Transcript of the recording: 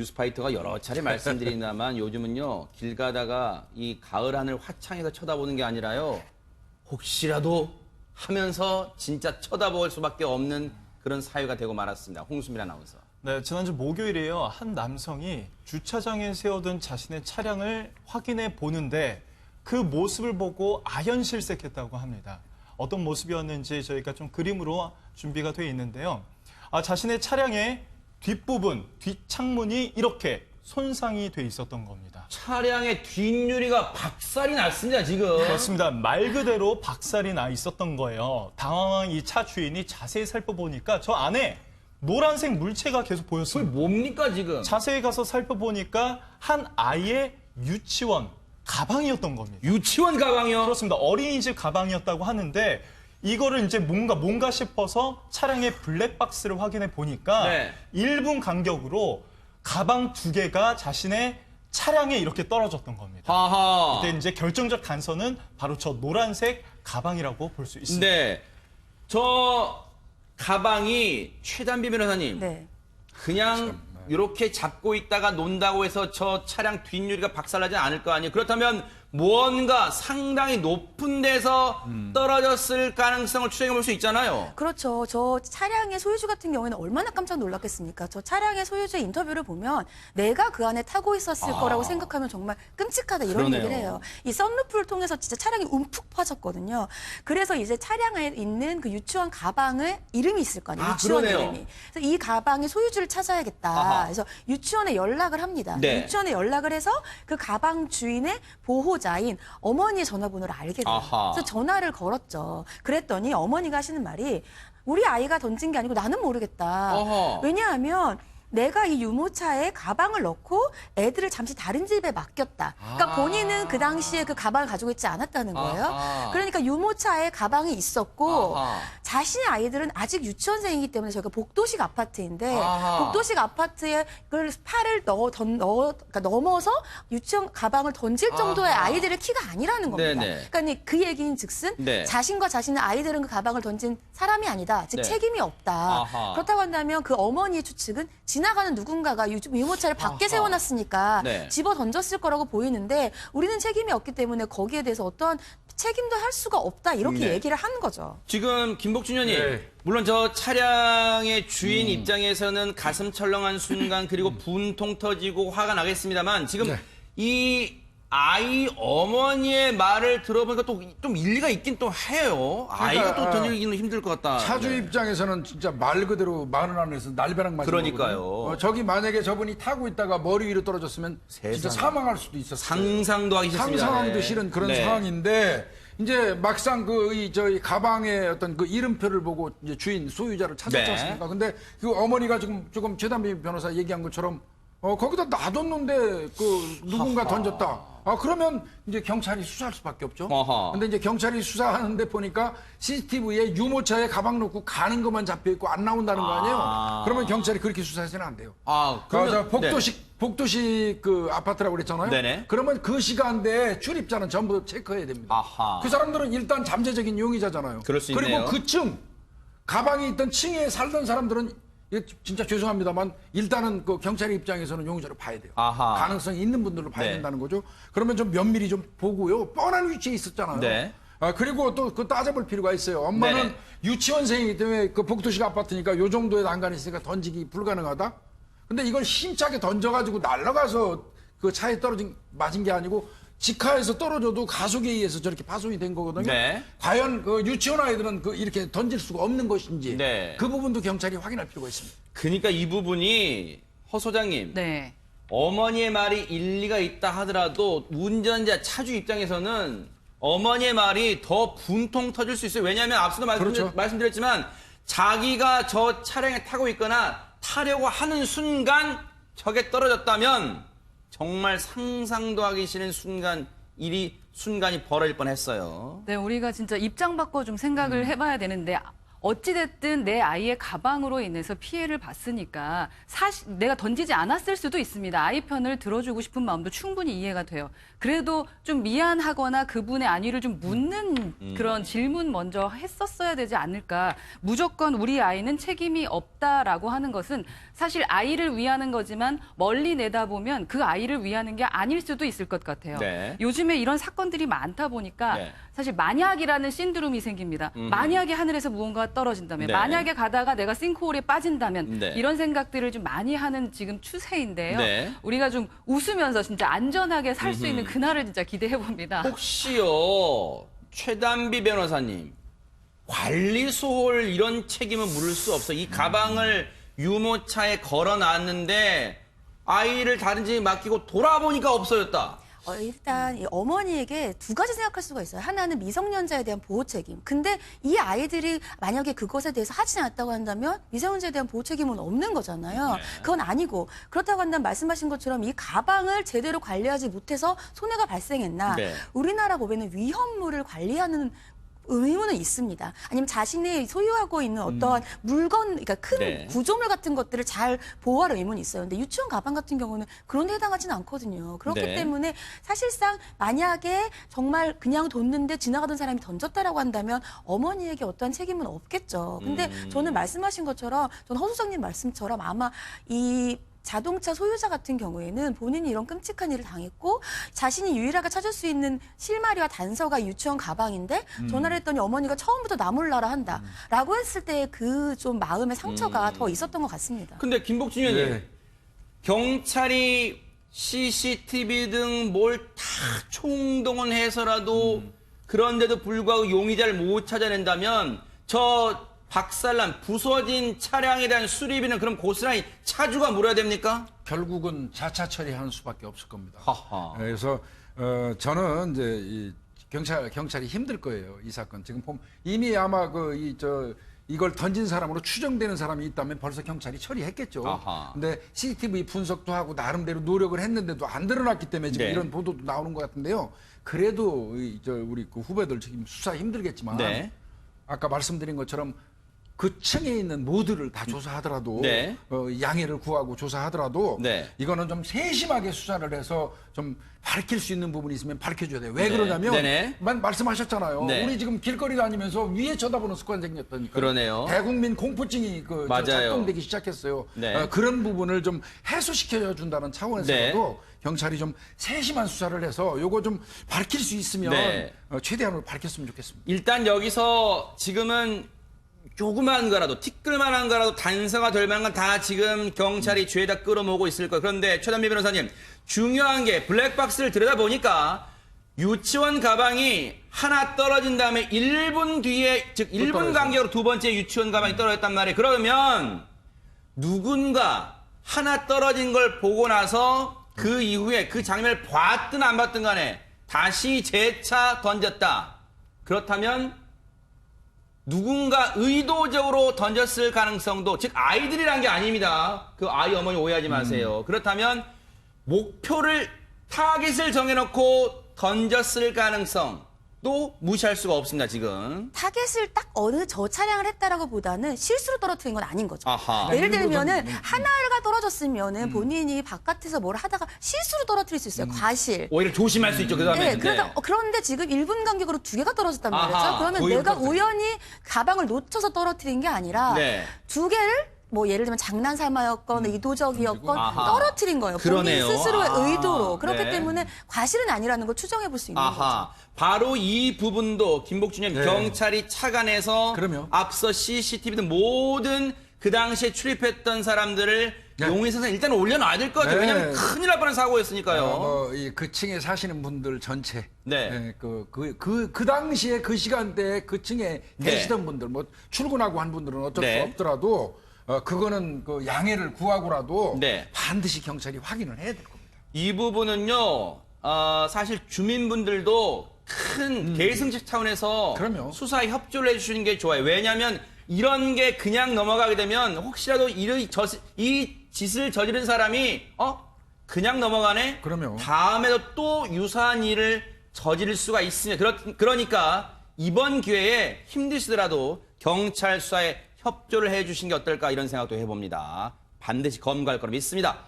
뉴스파이터가 여러 차례 말씀드린다만 요즘은요 길 가다가 이 가을 하늘 화창해서 쳐다보는 게 아니라요 혹시라도 하면서 진짜 쳐다볼 수밖에 없는 그런 사유가 되고 말았습니다. 홍수민 아나운서. 네, 지난주 목요일에요. 한 남성이 주차장에 세워둔 자신의 차량을 확인해 보는데 그 모습을 보고 아연실색했다고 합니다. 어떤 모습이었는지 저희가 좀 그림으로 준비가 되어 있는데요. 자신의 차량의 뒷부분, 뒷창문이 이렇게 손상이 돼 있었던 겁니다. 차량의 뒷유리가 박살이 났습니다, 지금. 그렇습니다. 말 그대로 박살이 나 있었던 거예요. 당황한 이 차 주인이 자세히 살펴보니까 저 안에 노란색 물체가 계속 그게 보였습니다. 뭡니까, 지금? 자세히 가서 살펴보니까 한 아이의 유치원 가방이었던 겁니다. 유치원 가방이요? 그렇습니다. 어린이집 가방이었다고 하는데 이거를 이제 뭔가 싶어서 차량의 블랙박스를 확인해 보니까 네. 1분 간격으로 가방 2개가 자신의 차량에 이렇게 떨어졌던 겁니다. 하하. 그때 이제 결정적 단서는 바로 저 노란색 가방이라고 볼 수 있습니다. 네. 저 가방이 최단비 변호사님. 네. 그냥 이렇게 잡고 있다가 논다고 해서 저 차량 뒷유리가 박살나지 않을 거 아니에요. 그렇다면 무언가 상당히 높은 데서 떨어졌을 가능성을 추정해 볼 수 있잖아요. 그렇죠. 저 차량의 소유주 같은 경우에는 얼마나 깜짝 놀랐겠습니까? 저 차량의 소유주의 인터뷰를 보면 내가 그 안에 타고 있었을 거라고 생각하면 정말 끔찍하다 이런 그러네요. 얘기를 해요. 이 썬루프를 통해서 진짜 차량이 움푹 파졌거든요. 그래서 이제 차량에 있는 그 유치원 가방을 이름이 있을 거 아니에요. 유치원 그러네요. 이름이. 그래서 이 가방의 소유주를 찾아야겠다. 아하. 그래서 유치원에 연락을 합니다. 네. 유치원에 연락을 해서 그 가방 주인의 보호자인 어머니의 전화번호를 알게 돼요. 아하. 그래서 전화를 걸었죠. 그랬더니 어머니가 하시는 말이 우리 아이가 던진 게 아니고 나는 모르겠다. 어허. 왜냐하면 내가 이 유모차에 가방을 넣고 애들을 잠시 다른 집에 맡겼다. 그러니까 본인은 그 당시에 그 가방을 가지고 있지 않았다는 거예요. 아하. 그러니까 유모차에 가방이 있었고 아하. 자신의 아이들은 아직 유치원생이기 때문에 저희가 복도식 아파트인데 아하. 복도식 아파트에 그 팔을 그러니까 넘어서 유치원 가방을 던질 정도의 아하. 아이들의 키가 아니라는 겁니다. 네네. 그러니까 그 얘기인즉슨 네. 자신과 자신의 아이들은 그 가방을 던진 사람이 아니다. 즉 네. 책임이 없다. 아하. 그렇다고 한다면 그 어머니의 추측은 지나가는 누군가가 유모차를 밖에 아하. 세워놨으니까 네. 집어 던졌을 거라고 보이는데 우리는 책임이 없기 때문에 거기에 대해서 어떠한 책임도 할 수가 없다. 이렇게 네. 얘기를 하는 거죠. 지금 김복준 의원님, 네. 물론 저 차량의 주인 입장에서는 가슴 철렁한 순간 그리고 분통 터지고 화가 나겠습니다만 지금 네. 이 아이 어머니의 말을 들어보니까 또 좀 일리가 있긴 또 해요. 아이가 또 던지기는 힘들 것 같다. 차주 네. 입장에서는 진짜 말 그대로 마늘 안에서 날벼락 맞은 그러니까요. 거거든요. 저기 만약에 저분이 타고 있다가 머리 위로 떨어졌으면 진짜 세상에. 사망할 수도 있었어요. 상상도 하기 싫습니다. 상상하기도 네. 싫은 그런 네. 상황인데 이제 막상 저희 가방의 어떤 그 이름표를 보고 이제 주인 소유자를 찾았지 네. 않습니까? 근데 그 어머니가 조금 최단비 변호사 얘기한 것처럼 거기다 놔뒀는데 그 누군가 던졌다. 그러면 이제 경찰이 수사할 수밖에 없죠. 어허. 근데 이제 경찰이 수사하는데 보니까 CCTV에 유모차에 가방 놓고 가는 것만 잡혀 있고 안 나온다는 거 아니에요? 그러면 경찰이 그렇게 수사해서는 안 돼요. 그러면 복도식 그 아파트라고 그랬잖아요. 네네. 그러면 그 시간대에 출입자는 전부 체크해야 됩니다. 아하. 그 사람들은 일단 잠재적인 용의자잖아요. 그럴 수 그리고 있네요. 그 층, 가방이 있던 층에 살던 사람들은 이거 진짜 죄송합니다만 일단은 그 경찰의 입장에서는 용의자로 봐야 돼요. 아하. 가능성이 있는 분들로 봐야 네. 된다는 거죠. 그러면 좀 면밀히 좀 보고요. 뻔한 위치에 있었잖아요. 네. 그리고 또 그 따져볼 필요가 있어요. 엄마는 네네. 유치원생이기 때문에 그 복도식 아파트니까 요 정도의 난간이 있으니까 던지기 불가능하다. 근데 이걸 힘차게 던져가지고 날아가서 그 차에 맞은 게 아니고 직하에서 떨어져도 가속에 의해서 저렇게 파손이 된 거거든요. 네. 과연 그 유치원 아이들은 이렇게 던질 수가 없는 것인지 네. 그 부분도 경찰이 확인할 필요가 있습니다. 그러니까 이 부분이 허 소장님. 네. 어머니의 말이 일리가 있다 하더라도 운전자 차주 입장에서는 어머니의 말이 더 분통 터질 수 있어요. 왜냐하면 앞서도 그렇죠. 말씀드렸지만 자기가 저 차량에 타고 있거나 타려고 하는 순간 저게 떨어졌다면 정말 상상도 하기 싫은 순간이 벌어질 뻔했어요. 네, 우리가 진짜 입장 바꿔 좀 생각을 해봐야 되는데 어찌됐든 내 아이의 가방으로 인해서 피해를 봤으니까 사실 내가 던지지 않았을 수도 있습니다. 아이 편을 들어주고 싶은 마음도 충분히 이해가 돼요. 그래도 좀 미안하거나 그분의 안위를 좀 묻는 그런 질문 먼저 했었어야 되지 않을까. 무조건 우리 아이는 책임이 없다라고 하는 것은 사실 아이를 위하는 거지만 멀리 내다보면 그 아이를 위하는 게 아닐 수도 있을 것 같아요. 네. 요즘에 이런 사건들이 많다 보니까 네. 사실 만약이라는 신드롬이 생깁니다. 만약에 하늘에서 무언가가 떨어진다면, 네. 만약에 가다가 내가 싱크홀에 빠진다면 네. 이런 생각들을 좀 많이 하는 지금 추세인데요. 네. 우리가 좀 웃으면서 진짜 안전하게 살 수 있는 그날을 진짜 기대해 봅니다. 혹시요, 최단비 변호사님, 관리 소홀 이런 책임은 물을 수 없어. 이 가방을 유모차에 걸어놨는데 아이를 다른 집에 맡기고 돌아보니까 없어졌다. 일단 이 어머니에게 두 가지 생각할 수가 있어요. 하나는 미성년자에 대한 보호 책임. 근데 이 아이들이 만약에 그것에 대해서 하지 않았다고 한다면 미성년자에 대한 보호 책임은 없는 거잖아요. 그건 아니고 그렇다고 한다면 말씀하신 것처럼 이 가방을 제대로 관리하지 못해서 손해가 발생했나. 네. 우리나라 법에는 위험물을 관리하는 의무는 있습니다. 아니면 자신이 소유하고 있는 어떠한 물건, 그러니까 큰 네. 구조물 같은 것들을 잘 보호할 의무는 있어요. 근데 유치원 가방 같은 경우는 그런 데 해당하지는 않거든요. 그렇기 네. 때문에 사실상 만약에 정말 그냥 뒀는데 지나가던 사람이 던졌다라고 한다면 어머니에게 어떠한 책임은 없겠죠. 근데 저는 말씀하신 것처럼, 저는 허 소장님 말씀처럼 아마 이 자동차 소유자 같은 경우에는 본인이 이런 끔찍한 일을 당했고 자신이 유일하게 찾을 수 있는 실마리와 단서가 유치원 가방인데 전화를 했더니 어머니가 처음부터 나 몰라라 한다라고 했을 때 그 좀 마음의 상처가 더 있었던 것 같습니다. 근데 김복진 의원님, 네. 경찰이 CCTV 등 뭘 다 총동원해서라도 그런데도 불구하고 용의자를 못 찾아낸다면 저 박살난 부서진 차량에 대한 수리비는 그럼 고스란히 차주가 물어야 됩니까? 결국은 자차 처리하는 수밖에 없을 겁니다. 하하. 그래서 저는 이제 이 경찰이 힘들 거예요. 이 사건 지금 보면 이미 아마 이걸 던진 사람으로 추정되는 사람이 있다면 벌써 경찰이 처리했겠죠. 아하. 근데 CCTV 분석도 하고 나름대로 노력을 했는데도 안 드러났기 때문에 지금 네. 이런 보도도 나오는 것 같은데요. 그래도 우리 그 후배들 지금 수사 힘들겠지만 네. 아까 말씀드린 것처럼 그 층에 있는 모두를 다 조사하더라도 네. 양해를 구하고 조사하더라도 네. 이거는 좀 세심하게 수사를 해서 좀 밝힐 수 있는 부분이 있으면 밝혀줘야 돼요. 왜 네. 그러냐면 네네. 말씀하셨잖아요. 네. 우리 지금 길거리 다니면서 위에 쳐다보는 습관 생겼다니까. 그러네요. 대국민 공포증이 맞아요. 작동되기 시작했어요. 네. 그런 부분을 좀 해소시켜 준다는 차원에서도 경찰이 좀 세심한 수사를 해서 요거 좀 밝힐 수 있으면 네. 최대한으로 밝혔으면 좋겠습니다. 일단 여기서 지금은 조그만 거라도 티끌만한 거라도 단서가 될 만한 건 다 지금 경찰이 죄다 끌어모으고 있을 거예요. 그런데 최단비 변호사님, 중요한 게 블랙박스를 들여다보니까 유치원 가방이 하나 떨어진 다음에 1분 뒤에, 즉 1분 간격으로 두 번째 유치원 가방이 떨어졌단 말이에요. 그러면 누군가 하나 떨어진 걸 보고 나서 그 이후에 그 장면을 봤든 안 봤든 간에 다시 재차 던졌다. 그렇다면 누군가 의도적으로 던졌을 가능성도, 즉 아이들이란 게 아닙니다. 그 아이 어머니 오해하지 마세요. 그렇다면 목표를, 타깃을 정해놓고 던졌을 가능성도 무시할 수가 없습니다, 지금. 타겟을 딱 어느 저 차량을 했다라고 보다는 실수로 떨어뜨린 건 아닌 거죠. 아하. 예를 들면은 하나가 떨어졌으면은 본인이 바깥에서 뭘 하다가 실수로 떨어뜨릴 수 있어요. 과실. 오히려 조심할 수 있죠, 그 다음에. 네, 그런데 지금 1분 간격으로 두 개가 떨어졌단 아하, 말이죠. 그러면 고의로 내가 떨어뜨린. 우연히 가방을 놓쳐서 떨어뜨린 게 아니라 네. 두 개를 뭐 예를 들면 장난삼아였건 의도적이었건 아하. 떨어뜨린 거예요. 그러네요. 본인 스스로의 아, 의도로. 그렇기 네. 때문에 과실은 아니라는 걸 추정해 볼 수 있는 아하. 거죠. 바로 이 부분도 김복준 의원, 네. 경찰이 착안해서 그럼요. 앞서 CCTV 등 모든 그 당시에 출입했던 사람들을 네. 용의선상에 일단 올려놔야 될 것 같아요. 네. 왜냐하면 큰일 날 뻔한 사고였으니까요. 그 층에 사시는 분들 전체, 네. 그 당시에 그 시간대에 그 층에 네. 계시던 분들, 뭐 출근하고 한 분들은 어쩔 네. 수 없더라도 그거는 그 양해를 구하고라도 네. 반드시 경찰이 확인을 해야 될 겁니다. 이 부분은요, 사실 주민분들도 큰 계승식 차원에서 그럼요. 수사에 협조를 해주시는 게 좋아요. 왜냐하면 이런 게 그냥 넘어가게 되면 혹시라도 이 짓을 저지른 사람이 그냥 넘어가네? 그럼요. 다음에도 또 유사한 일을 저지를 수가 있으니 그러니까 이번 기회에 힘드시더라도 경찰 수사에 협조를 해주신 게 어떨까 이런 생각도 해봅니다. 반드시 검거할 거라 믿습니다.